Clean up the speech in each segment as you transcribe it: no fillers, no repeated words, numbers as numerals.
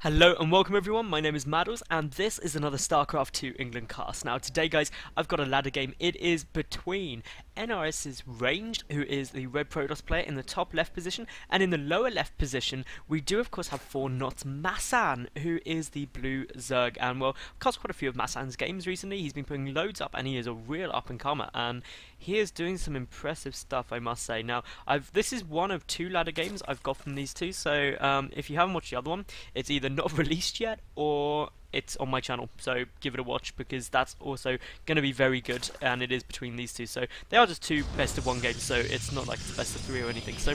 Hello and welcome everyone, my name is Madals and this is another StarCraft 2 England cast. Now today guys, I've got a ladder game. It is between NRS's RaNgeD, who is the red Protoss player in the top left position, and in the lower left position we do of course have 4-Knots MaSsan, who is the blue Zerg. And well, I've cast quite a few of MaSsan's games recently. He's been putting loads up and he is a real up and comer and he is doing some impressive stuff, I must say. Now this is one of two ladder games I've got from these two, so if you haven't watched the other one, it's either not released yet or it's on my channel, so give it a watch because that's also going to be very good, and it is between these two. So they are just two best of one games, so it's not like it's best of three or anything. So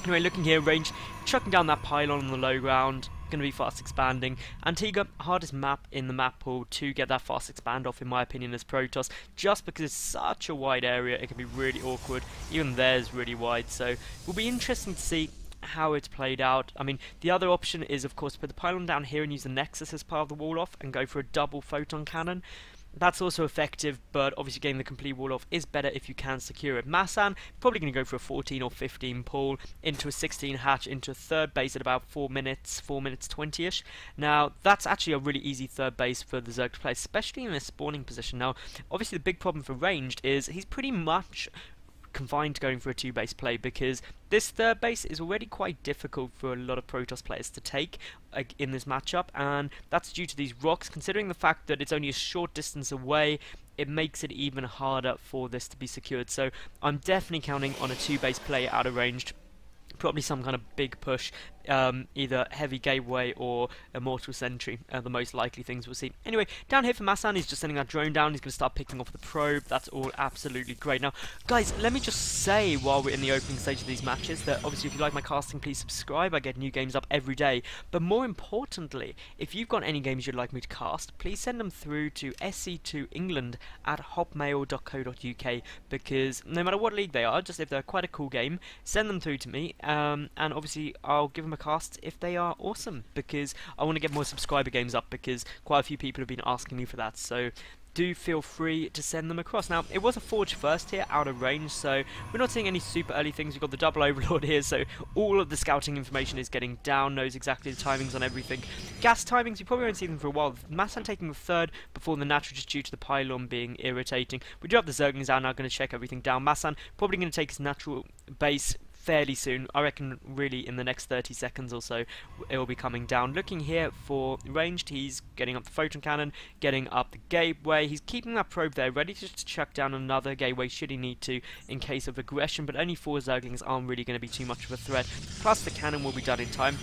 anyway, looking here, RaNgeD chucking down that pylon on the low ground, going to be fast expanding. Antigua, hardest map in the map pool to get that fast expand off in my opinion as Protoss, just because it's such a wide area it can be really awkward. Even there's really wide, so it will be interesting to see how it's played out. I mean, the other option is of course put the pylon down here and use the Nexus as part of the wall off and go for a double photon cannon. That's also effective, but obviously getting the complete wall off is better if you can secure it. MaSsan probably going to go for a 14 or 15 pull into a 16 hatch into a third base at about 4 minutes 20ish. Now that's actually a really easy third base for the Zerg to play, especially in a spawning position. Now obviously the big problem for RaNgeD is he's pretty much confined to going for a 2-base play, because this third base is already quite difficult for a lot of Protoss players to take in this matchup, and that's due to these rocks. Considering the fact that it's only a short distance away, it makes it even harder for this to be secured. So I'm definitely counting on a 2-base play out of RaNgeD. Probably some kind of big push, either heavy gateway or immortal sentry, the most likely things we'll see. Anyway, down here for MaSsan, he's just sending that drone down. He's going to start picking off the probe. That's all absolutely great. Now guys, let me just say while we're in the opening stage of these matches that obviously if you like my casting, please subscribe. I get new games up every day, but more importantly, if you've got any games you'd like me to cast, please send them through to sc2england@hotmail.co.uk, because no matter what league they are, just if they're quite a cool game, send them through to me. And obviously I'll give them a cast if they are awesome, because I want to get more subscriber games up, because quite a few people have been asking me for that. So do feel free to send them across. Now it was a forge first here out of RaNgeD, so we're not seeing any super early things. We've got the double overlord here, so all of the scouting information is getting down, knows exactly the timings on everything. Gas timings, you probably won't see them for a while. MaSsan taking the third before the natural, just due to the pylon being irritating. We do have the Zerglings out now, going to check everything down. MaSsan probably going to take his natural base fairly soon. I reckon really in the next 30 seconds or so it will be coming down. Looking here for RaNgeD, he's getting up the photon cannon, getting up the gateway. He's keeping that probe there ready to chuck down another gateway should he need to in case of aggression, but only 4 Zerglings aren't really going to be too much of a threat, plus the cannon will be done in time.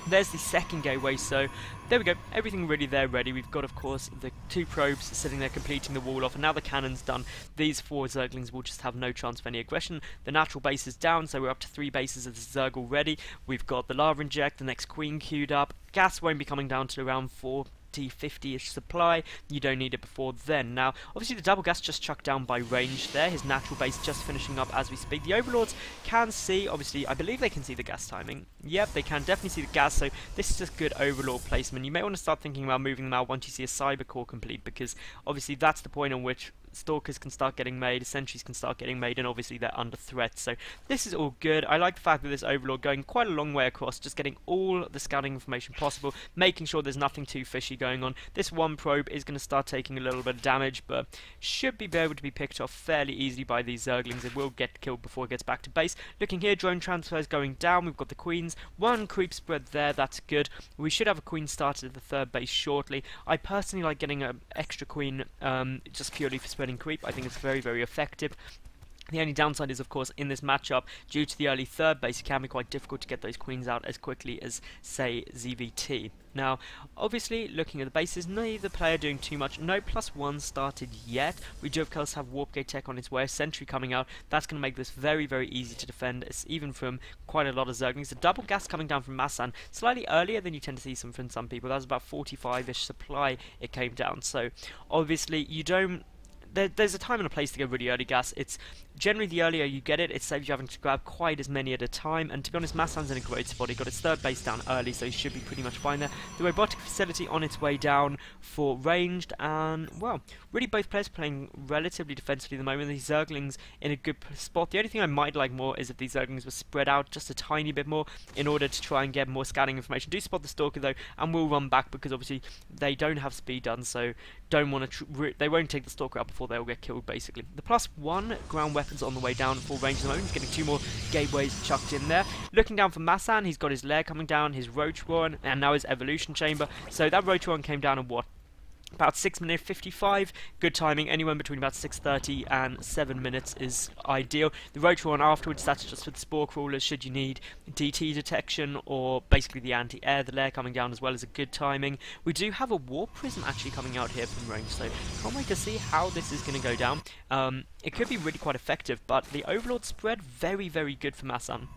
There's the second gateway, so there we go, everything really there ready. We've got of course the 2 probes sitting there completing the wall off, and now the cannon's done, these 4 Zerglings will just have no chance of any aggression. The natural base is down, so we're up to 3 bases of the Zerg already. We've got the lava inject, the next queen queued up. Gas won't be coming down to around 50-ish supply. You don't need it before then. Now obviously the double gas just chucked down by RaNgeD there, his natural base just finishing up as we speak. The overlords can see, obviously I believe they can see the gas timing. Yep, they can definitely see the gas, so this is just good overlord placement. You may want to start thinking about moving them out once you see a cyber core complete, because obviously that's the point on which stalkers can start getting made, sentries can start getting made, and obviously they're under threat. So this is all good. I like the fact that this overlord going quite a long way across, just getting all the scouting information possible, making sure there's nothing too fishy going on. This one probe is going to start taking a little bit of damage, but should be able to be picked off fairly easily by these Zerglings. It will get killed before it gets back to base. Looking here, drone transfers going down. We've got the queens, 1 creep spread there, that's good. We should have a queen started at the third base shortly. I personally like getting an extra queen just purely for spreading creep. I think it's very, very effective. The only downside is, of course, in this matchup, due to the early third base, it can be quite difficult to get those queens out as quickly as, say, ZvP. Now, obviously, looking at the bases, neither player doing too much. No +1 started yet. We do, of course, have Warp Gate Tech on its way, a sentry coming out. That's going to make this very, very easy to defend, even from quite a lot of Zerglings. The double gas coming down from MaSsan, slightly earlier than you tend to see from some people. That was about 45-ish supply it came down. So, obviously, you don't there's a time and a place to go really early gas. It's generally the earlier you get it, it saves you having to grab quite as many at a time, and to be honest, MaSsan's in a great spot. He got his third base down early, so he should be pretty much fine there. The robotic facility on its way down for RaNgeD, and, well, really both players playing relatively defensively at the moment. These Zerglings in a good spot. The only thing I might like more is if these Zerglings were spread out just a tiny bit more in order to try and get more scouting information. Do spot the Stalker though, and we'll run back because obviously they don't have speed done, so don't want to. They won't take the Stalker out before they'll get killed. Basically, the +1 ground weapons on the way down for RaNgeD at the moment. He's getting 2 more gateways chucked in there. Looking down for MaSsan, he's got his lair coming down, his roach one, and now his evolution chamber. So that roach one came down at what? About 6 minutes 55, good timing. Anywhere between about 6:30 and 7 minutes is ideal. The roach one afterwards, that's just for the spore crawlers should you need DT detection or basically the anti-air. The lair coming down as well is a good timing. We do have a warp prism actually coming out here from RaNgeD, so can't wait to see how this is going to go down. It could be really quite effective, but the Overlord spread very, very good for MaSsan.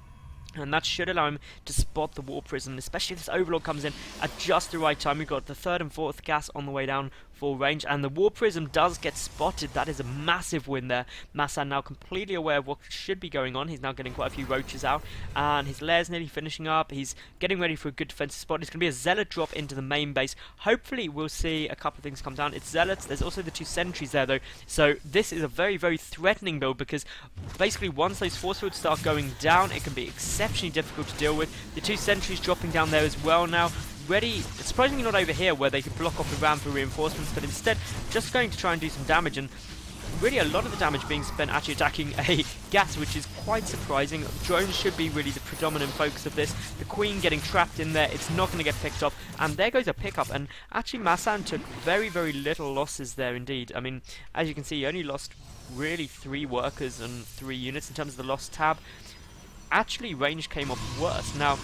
And that should allow him to spot the Warp Prism, especially if this Overlord comes in at just the right time. We've got the 3rd and 4th gas on the way down for RaNgeD, and the Warp Prism does get spotted. That is a massive win there. MaSsan now completely aware of what should be going on. He's now getting quite a few roaches out, and his lair's nearly finishing up. He's getting ready for a good defensive spot. It's going to be a Zealot drop into the main base. Hopefully we'll see a couple of things come down. It's Zealots. There's also the 2 sentries there though, so this is a very, very threatening build because basically once those force fields start going down, it can be exceptionally difficult to deal with. The 2 sentries dropping down there as well now. Ready, surprisingly not over here where they could block off the ramp for reinforcements, but instead just going to try and do some damage, and really a lot of the damage being spent actually attacking a gas, which is quite surprising. Drones should be really the predominant focus of this. The Queen getting trapped in there, it's not going to get picked up, and there goes a pickup, and actually MaSsan took very, very little losses there indeed. I mean, as you can see, he only lost really 3 workers and 3 units in terms of the lost tab. Actually, RaNgeD came off worse. Now,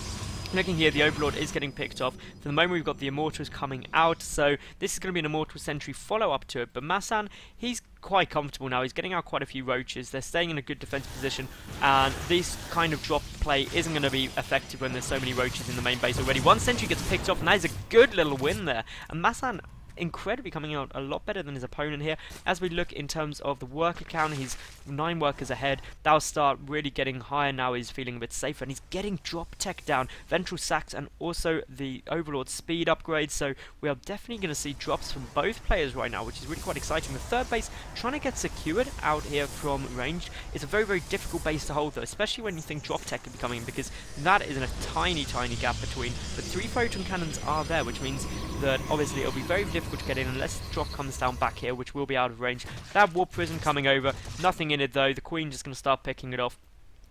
looking here, the Overlord is getting picked off. For the moment, we've got the Immortals coming out, so this is going to be an Immortal Sentry follow-up to it. But MaSsan, he's quite comfortable now. He's getting out quite a few roaches. They're staying in a good defensive position, and this kind of drop play isn't going to be effective when there's so many roaches in the main base already. 1 sentry gets picked off, and that is a good little win there. And MaSsan incredibly coming out a lot better than his opponent here. As we look in terms of the worker count, he's 9 workers ahead. That'll start really getting higher now. He's feeling a bit safer, and he's getting drop tech down, ventral sacks, and also the Overlord speed upgrades. So we are definitely going to see drops from both players right now, which is really quite exciting. The 3rd base trying to get secured out here from RaNgeD. It's a very, very difficult base to hold though, especially when you think drop tech could be coming in, because that is in a tiny, tiny gap between. But 3 photon cannons are there, which means that obviously it'll be very difficult to get in unless the drop comes down back here, which will be out of range. That Warp Prism coming over, nothing in it though. The Queen just going to start picking it off.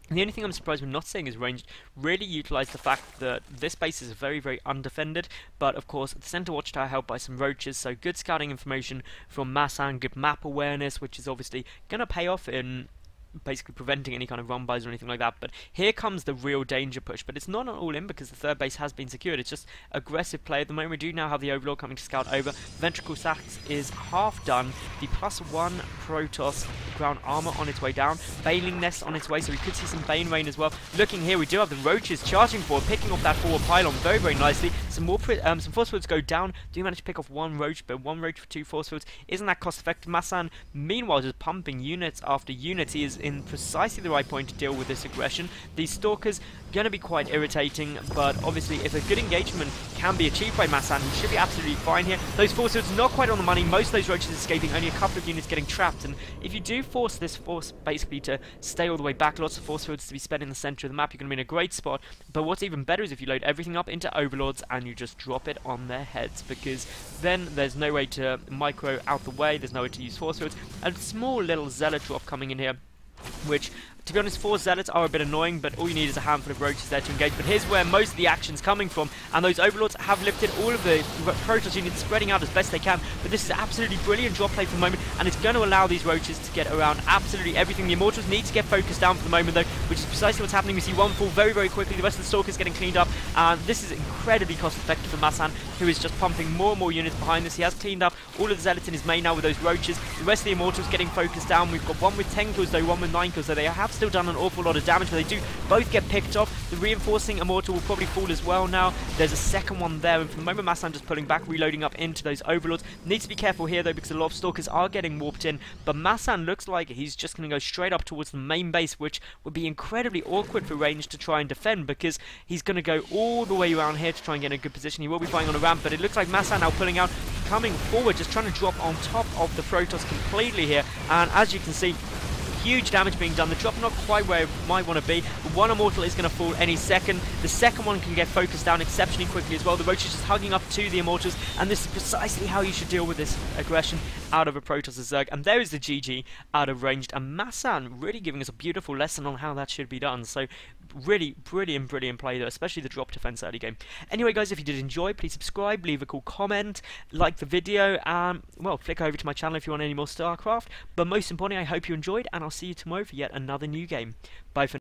The only thing I'm surprised we're not seeing is RaNgeD really utilise the fact that this base is very, very undefended, but of course the centre watchtower helped by some roaches, so good scouting information from MaSsan, good map awareness, which is obviously going to pay off in basically preventing any kind of run-bys or anything like that. But here comes the real danger push, but it's not an all-in because the 3rd base has been secured. It's just aggressive play at the moment. We do now have the Overlord coming to scout over. Ventricle Sacks is half done. The +1 Protoss ground armor on its way down. Baneling Nest on its way, so we could see some Bane Rain as well. Looking here, we do have the Roaches charging forward, picking off that forward pylon very, very nicely. Some more some force fields go down. Do manage to pick off 1 Roach, but 1 Roach for 2 force fields isn't that cost effective. MaSsan, meanwhile, just pumping units after units. He is in precisely the right point to deal with this aggression. These Stalkers going to be quite irritating, but obviously if a good engagement can be achieved by MaSsan, he should be absolutely fine here. Those force fields not quite on the money. Most of those roaches escaping, only a couple of units getting trapped, and if you do force this force basically to stay all the way back, lots of force fields to be spent in the center of the map, you're going to be in a great spot. But what's even better is if you load everything up into Overlords and you just drop it on their heads, because then there's no way to micro out the way, there's no way to use force fields. A small little Zealot drop coming in here, which, to be honest, 4 Zealots are a bit annoying, but all you need is a handful of roaches there to engage. But here's where most of the action's coming from, and those Overlords have lifted all of the Protoss units, spreading out as best they can. But this is absolutely brilliant drop play for the moment, and it's going to allow these roaches to get around absolutely everything. The Immortals need to get focused down for the moment, though, which is precisely what's happening. We see 1 fall very, very quickly. The rest of the Stalkers getting cleaned up, and this is incredibly cost-effective for MaSsan, who is just pumping more and more units behind this. He has cleaned up all of the Zealots in his main now with those roaches. The rest of the Immortals getting focused down. We've got 1 with 10 kills, though, 1 with 9 kills, so they have still done an awful lot of damage, but they do both get picked off. The reinforcing Immortal will probably fall as well now. There's a second one there, and for the moment MaSsan just pulling back, reloading up into those Overlords. Needs to be careful here though, because a lot of Stalkers are getting warped in, but MaSsan looks like he's just going to go straight up towards the main base, which would be incredibly awkward for RaNgeD to try and defend, because he's going to go all the way around here to try and get in a good position. He will be fighting on a ramp, but it looks like MaSsan now pulling out, coming forward, just trying to drop on top of the Protoss completely here, and as you can see, huge damage being done. The drop not quite where it might want to be, but one Immortal is going to fall any second. The second one can get focused down exceptionally quickly as well. The Roach is just hugging up to the Immortals, and this is precisely how you should deal with this aggression out of a Protoss Zerg. And there is the GG out of RaNgeD, and MaSsan really giving us a beautiful lesson on how that should be done. So really brilliant play there, especially the drop defense early game. Anyway guys, if you did enjoy, please subscribe, leave a cool comment, like the video, and well, flick over to my channel if you want any more StarCraft. But most importantly, I hope you enjoyed, and I'll see you tomorrow for yet another new game. Bye for now.